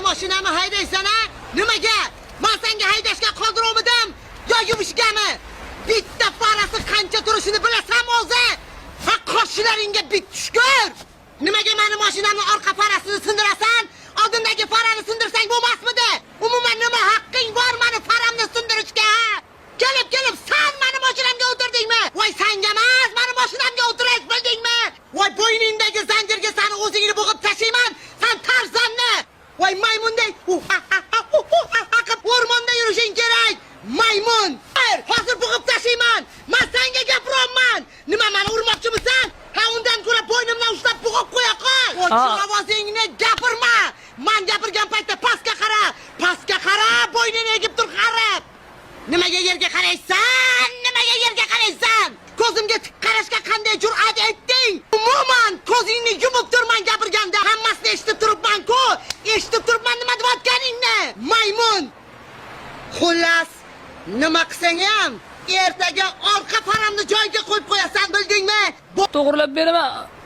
mashinamni haydaysan a? Nimaga? Men senga haydashga qodir olmadim. Yo yumishgami? Bitta farasi qancha turishini bilasan o'zi? Ha qo'shilaringga bit tushgur. Nimaga meni mashinamni orqa farasini sindirasan? Oldindagi farani sindirsang bo'lmasmidi? Umuman nima haqqing bor meni faramni sindirishga? Kelib sen meni mashinamga o'tirdingmi? Voy senga emas, meni mashinamga o'tirish bildingmi? Voy bo'yningdagi zanjirga seni o'zingni bo'g'ib tashlayman. Sen tarzanni. Voy maymunday o'rmonda yurishing kerak. Maymun. Hozir bo'g'ib tashlayman. Men senga gapiryapman. Nima meni urmoqchimisan? Ha undan ko'ra bo'ynimdan ushlab bo'g'ib qo'ya qol. O'ch ovozingni gapirma. Men gapirgan paytda pastga qara. Pastga qara, bo'ynini egib tur qarab. Nimaga yerga qaraysan? Nimaga yerga qaraysan? Ko'zimga tik qarashga qanday jur'at etding? Umuman ko'zingni yumib turman gapirganda. Hammasini eshitib turibman-ku. Eshitib turibman nima deyotganingni. Maymun. Xullas, nima qilsang ham ertaga orqa faramni joyiga qo'yib qo'yasan, bildingmi? To'g'rilab beraman.